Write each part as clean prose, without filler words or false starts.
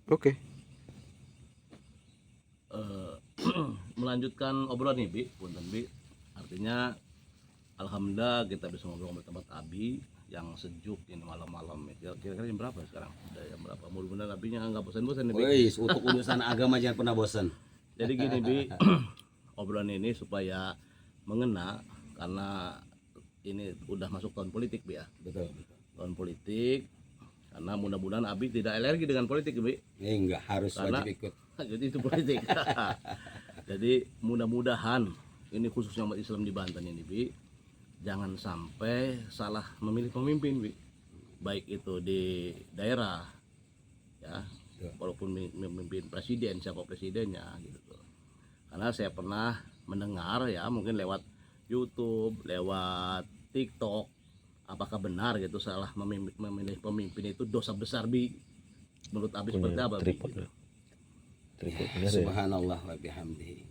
Oke. Eh, melanjutkan obrolan nih, Bi, punten Bi. Artinya alhamdulillah kita bisa ngobrol tempat Abi yang sejuk ini malam-malam. Kira-kira jam berapa sekarang? Udah jam berapa? Mudah-mudahan Abinya nggak bosan-bosan nih, Bi. Woi, untuk urusan agama jangan pernah bosan. Jadi gini, Bi, obrolan ini supaya mengena karena ini udah masuk tahun politik, Bi ya. Betul. Tahun politik, karena mudah-mudahan Abi tidak alergi dengan politik, Bi. Enggak harus Karena- wajib ikut. Jadi itu politik. Jadi mudah-mudahan ini khususnya umat Islam di Banten ini, Bi, jangan sampai salah memilih pemimpin, Bi. Baik itu di daerah, ya, Ya. walaupun memimpin presiden, siapa presidennya, gitu tuh. Karena saya pernah mendengar ya, mungkin lewat YouTube, lewat TikTok, apakah benar gitu salah memilih pemimpin itu dosa besar, Bi? Menurut Abi seperti apa, Bi? Tripod. Gitu. Tripod bener ya. Subhanallah wa bihamdihi.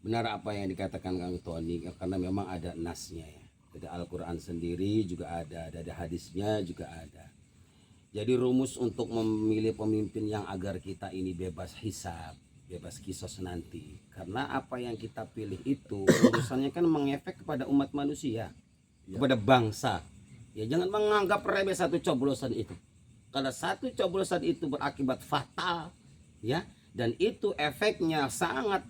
Benar apa yang dikatakan Kang Tony, karena memang ada nasnya ya. Dari Al-Quran sendiri juga ada, dari hadisnya juga ada. Jadi rumus untuk memilih pemimpin yang agar kita ini bebas hisab, bebas kisos nanti. Karena apa yang kita pilih itu urusannya kan mengefek kepada umat manusia, kepada bangsa. Ya jangan menganggap remeh satu coblosan itu. Karena satu coblosan itu berakibat fatal, ya. Dan itu efeknya sangat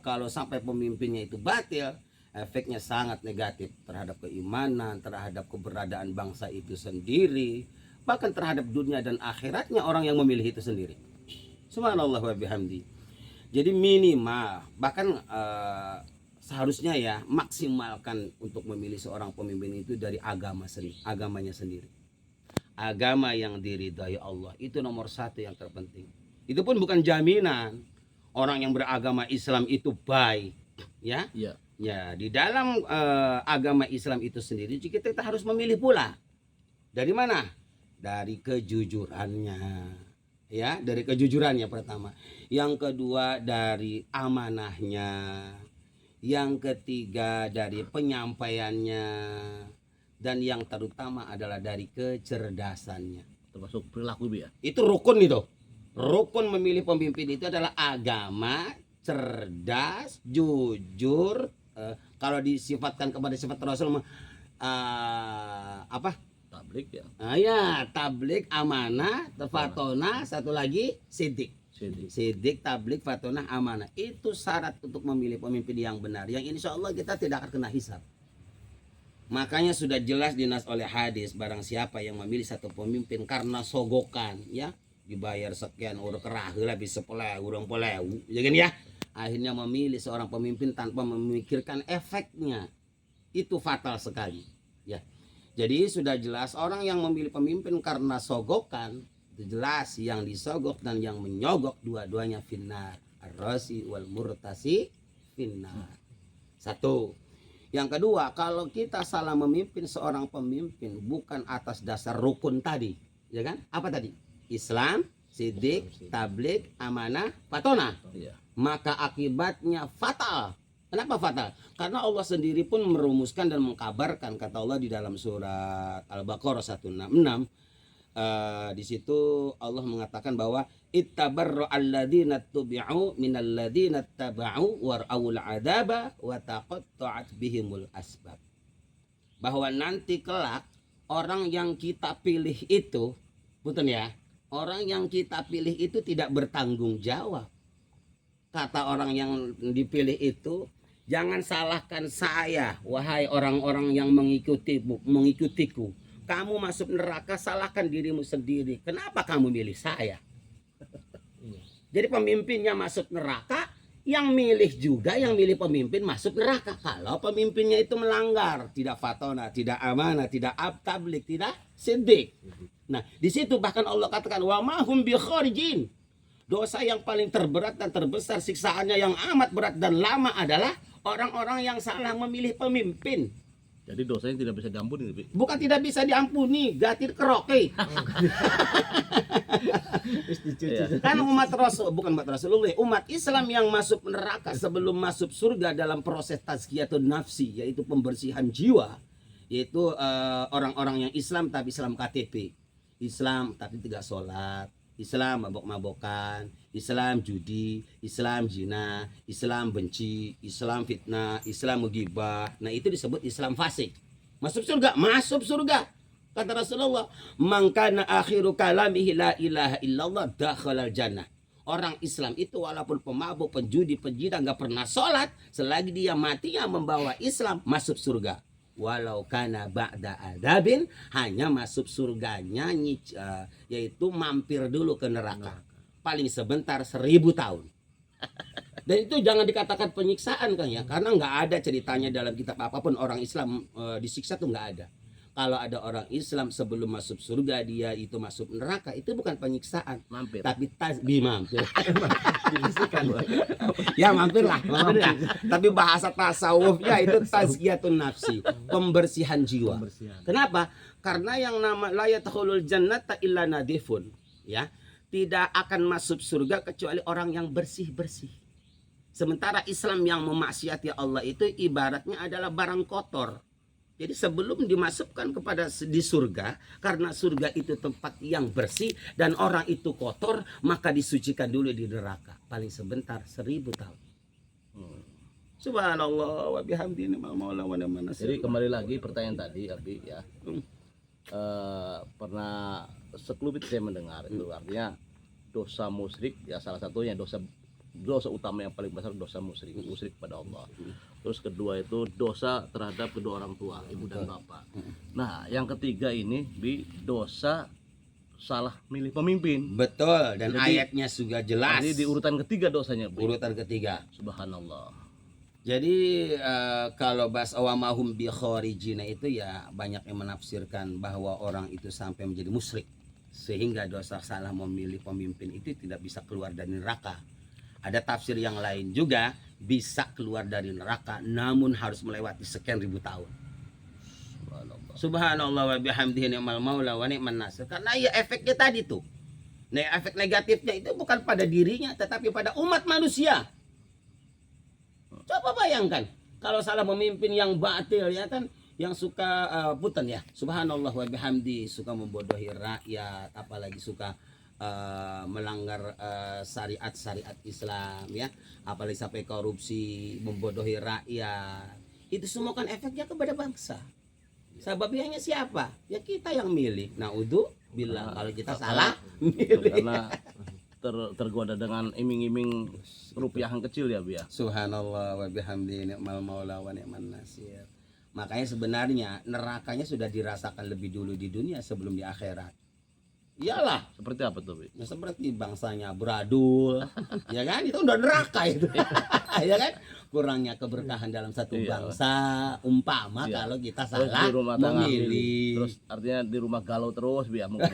kalau sampai pemimpinnya itu batil, efeknya sangat negatif terhadap keimanan, terhadap keberadaan bangsa itu sendiri, bahkan terhadap dunia dan akhiratnya orang yang memilih itu sendiri. Subhanallah wa bihamdi. Jadi minimal, bahkan seharusnya ya maksimalkan untuk memilih seorang pemimpin itu dari agamanya sendiri. Agama yang diridhai Allah itu nomor satu yang terpenting. Itu pun bukan jaminan orang yang beragama Islam itu baik, ya. Iya. Ya, di dalam agama Islam itu sendiri kita harus memilih pula. Dari mana? Dari kejujurannya. Ya, dari kejujurannya pertama. Yang kedua dari amanahnya. Yang ketiga dari penyampaiannya. Dan yang terutama adalah dari kecerdasannya. Termasuk perilaku, Bi ya. Itu rukun itu. Rukun memilih pemimpin itu adalah agama, cerdas, jujur. Kalau disifatkan kepada sifat Rasul apa? Tablik ya. Ya, tablik, amanah, fatona, satu lagi sidik. Sidik, tablik, fatona, amanah. Itu syarat untuk memilih pemimpin yang benar. Yang insya Allah kita tidak akan kena hisab. Makanya sudah jelas dinas oleh hadis, barang siapa yang memilih satu pemimpin karena sogokan, ya, dibayar sekian urang kerah heula bisa urang poleu, ya kan ya. Akhirnya memilih seorang pemimpin tanpa memikirkan efeknya. Itu fatal sekali, ya. Jadi sudah jelas orang yang memilih pemimpin karena sogokan, itu jelas yang disogok dan yang menyogok dua-duanya finnar. Ar-rasi wal murtasi finnar. Satu. Yang kedua, kalau kita salah memimpin seorang pemimpin bukan atas dasar rukun tadi, ya kan? Apa tadi? Islam, sidik, tablik, amanah, fatona. Iya. Maka akibatnya fatal. Kenapa fatal? Karena Allah sendiri pun merumuskan dan mengkabarkan, kata Allah di dalam surat Al-Baqarah 166. Di situ Allah mengatakan bahwa ittabarra alladzina tubi'u minal ladzina taba'u war'aul adzaba wa taqatta'at bihimul asbab. Bahwa nanti kelak orang yang kita pilih itu, punten ya, orang yang kita pilih itu tidak bertanggung jawab. Kata orang yang dipilih itu, jangan salahkan saya, wahai orang-orang yang mengikutiku. Kamu masuk neraka, salahkan dirimu sendiri. Kenapa kamu milih saya? Jadi pemimpinnya masuk neraka, yang milih juga, yang milih pemimpin masuk neraka. Kalau pemimpinnya itu melanggar, tidak fatona, tidak amanah, tidak tablik, tidak sidik. Nah, di situ bahkan Allah katakan wa mahum bi kharijin. Dosa yang paling terberat dan terbesar, siksaannya yang amat berat dan lama adalah orang-orang yang salah memilih pemimpin. Jadi dosanya tidak bisa diampuni, Bi. Bukan tidak bisa diampuni, gatir keroke. Kan umat Rasul, bukan umat Rasulullah, umat Islam yang masuk neraka sebelum masuk surga dalam proses tazkiyatun nafsi, yaitu pembersihan jiwa, yaitu orang-orang yang Islam tapi Islam KTP, Islam tapi tidak sholat, Islam mabok-mabokan, Islam judi, Islam zina, Islam benci, Islam fitnah, Islam menggibah. Nah, itu disebut Islam fasik. Masuk surga, masuk surga. Kata Rasulullah, "Man kana akhiru kalamihi la ilaha illallah dakhalal jannah." Orang Islam itu walaupun pemabuk, penjudi, penjina, nggak pernah sholat, selagi dia matinya membawa Islam, masuk surga. Walau kana ba'da adabin, hanya masuk surganya yaitu mampir dulu ke neraka. Paling sebentar 1000 tahun. Dan itu jangan dikatakan penyiksaan kan ya, karena nggak ada ceritanya dalam kitab apapun orang Islam disiksa tuh nggak ada. Kalau ada orang Islam sebelum masuk surga dia itu masuk neraka, itu bukan penyiksaan, Mampir. tapi mampir. Ya mampir lah. Tapi bahasa tasawufnya itu tazkiyatun nafsi, pembersihan jiwa. Kenapa? Karena yang nama la yadkhulul jannata illa nadifun, ya. Tidak akan masuk surga kecuali orang yang bersih-bersih. Sementara Islam yang memaksiati Allah itu ibaratnya adalah barang kotor. Jadi sebelum dimasukkan kepada di surga, karena surga itu tempat yang bersih dan orang itu kotor, maka disucikan dulu di neraka. Paling sebentar 1000 tahun. Subhanallah wa bihamdihi ni'mal maula wa ni'man nasir. Jadi kembali lagi pertanyaan tadi, Abi ya. Pernah sekelumit saya mendengar itu artinya dosa musyrik ya, salah satunya dosa utama yang paling besar dosa musyrik kepada Allah. Terus kedua itu dosa terhadap kedua orang tua, ibu dan bapak. Nah, yang ketiga ini dosa salah milih pemimpin. Betul, dan Jadi, ayatnya sudah jelas. Jadi di urutan ketiga dosanya, Bi. Urutan ketiga. Subhanallah. Jadi kalau bahas awamahum bi khorijina itu ya banyak yang menafsirkan bahwa orang itu sampai menjadi musyrik, sehingga dosa salah memilih pemimpin itu tidak bisa keluar dari neraka. Ada tafsir yang lain juga, bisa keluar dari neraka namun harus melewati sekian ribu tahun. Subhanallah wa bihamdihi ni'mal maula wa ni'man nasir. Karena ya efeknya tadi tuh. Nah, efek negatifnya itu bukan pada dirinya tetapi pada umat manusia. Coba bayangkan kalau salah memimpin yang batil ya kan, yang suka punten ya. Subhanallah wa bihamdi, suka membodohi rakyat, apalagi suka melanggar syariat Islam ya, apalagi sampai korupsi, membodohi rakyat. Itu semua kan efeknya kepada bangsa. Sebabnya siapa? Ya kita yang milih. Bilang kalau kita salah milih. Karena tergoda dengan iming-iming rupiah yang kecil ya, Bu ya. Subhanallah wa bihamdihi ni'mal maula wa ni'man nasir. Makanya sebenarnya nerakanya sudah dirasakan lebih dulu di dunia sebelum di akhirat. Iyalah, Seperti apa tuh, Bi? ya seperti bangsanya beradul, ya kan, itu udah neraka itu. Ya kan, kurangnya keberkahan dalam satu bangsa, umpama kalau kita Terus salah di rumah tangga memilih. terus artinya di rumah galau terus, Bi ya, mungkin.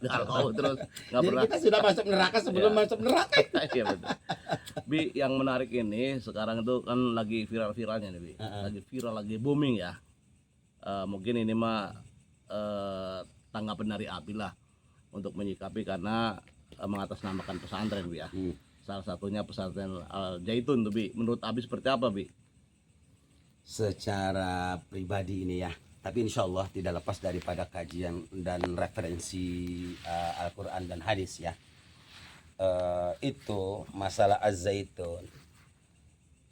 Galau terus nggak Jadi pernah. kita sudah masuk neraka sebelum Iya. masuk neraka. Iya betul. Bi, yang menarik ini sekarang itu kan lagi viral-viralnya nih, Bi. Lagi viral, lagi booming ya. Mungkin ini mah tanggapan dari Abi lah untuk menyikapi karena mengatasnamakan pesantren, Bi ya. Salah satunya pesantren Al Zaitun tuh, Bi. Menurut Abi seperti apa, Bi? Secara pribadi ini ya, tapi insya Allah tidak lepas daripada kajian dan referensi Al-Quran dan hadis ya. Itu masalah Az-Zaitun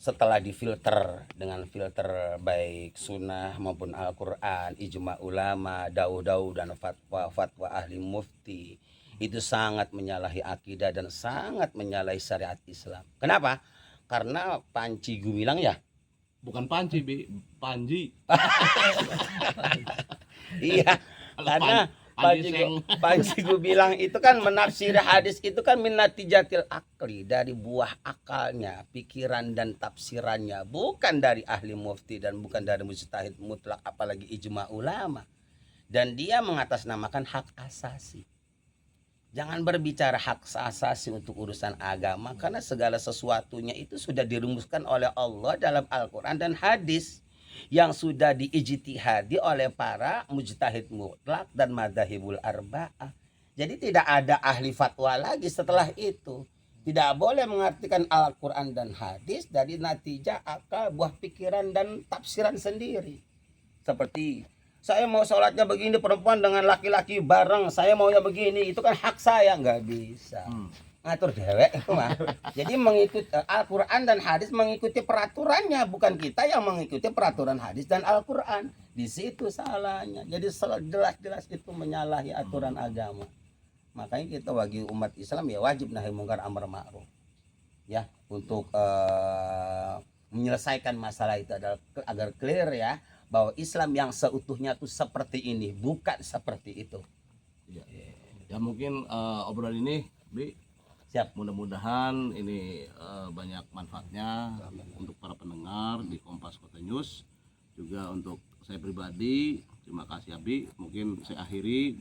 setelah difilter dengan filter baik sunnah maupun Al-Quran, ijma ulama, dauh-dauh dan fatwa ahli mufti, itu sangat menyalahi akidah dan sangat menyalahi syariat Islam. Kenapa? Karena Panji Gumilang ya, Bukan Panci, Bi. Panji. iya, karena Panji Panji Gumilang itu kan menafsir hadis itu kan min natijatil akli, dari buah akalnya, pikiran dan tafsirannya, bukan dari ahli mufti dan bukan dari mujtahid mutlak apalagi ijma ulama. Dan dia mengatasnamakan hak asasi. Jangan berbicara hak asasi untuk urusan agama, karena segala sesuatunya itu sudah dirumuskan oleh Allah dalam Al-Quran dan hadis yang sudah diijtihadi oleh para mujtahid mutlak dan madzhabul arba'ah. Jadi tidak ada ahli fatwa lagi setelah itu. Tidak boleh mengartikan Al-Quran dan hadis dari natijah akal, buah pikiran dan tafsiran sendiri. Seperti Saya mau sholatnya begini, perempuan dengan laki-laki bareng, saya maunya begini, itu kan hak saya. Nggak bisa ngatur dewek itu mah. Jadi mengikuti Al-Quran dan hadis, mengikuti peraturannya, bukan kita yang mengikuti peraturan hadis dan Al-Quran. Di situ salahnya. Jadi jelas-jelas itu menyalahi aturan agama. Makanya kita bagi umat Islam ya wajib nahi mungkar amar ma'ruf. Ya, untuk menyelesaikan masalah itu adalah agar clear ya, bahwa Islam yang seutuhnya tuh seperti ini, bukan seperti itu. Ya mungkin obrolan ini, Bi, Siap. mudah-mudahan ini banyak manfaatnya untuk para pendengar di Kompas Kota News, juga untuk saya pribadi. Terima kasih Abi. Mungkin saya akhiri.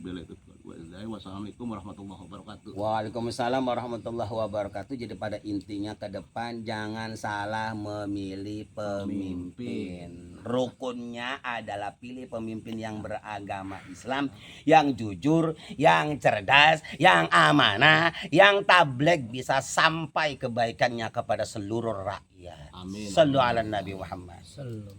Wassalamualaikum warahmatullahi wabarakatuh. Waalaikumsalam warahmatullahi wabarakatuh. Jadi pada intinya ke depan jangan salah memilih pemimpin. Rukunnya adalah pilih pemimpin yang beragama Islam, yang jujur, yang cerdas, yang amanah, yang tabligh bisa sampai kebaikannya kepada seluruh rakyat. Amin. Sallu ala Nabi Muhammad. Salam.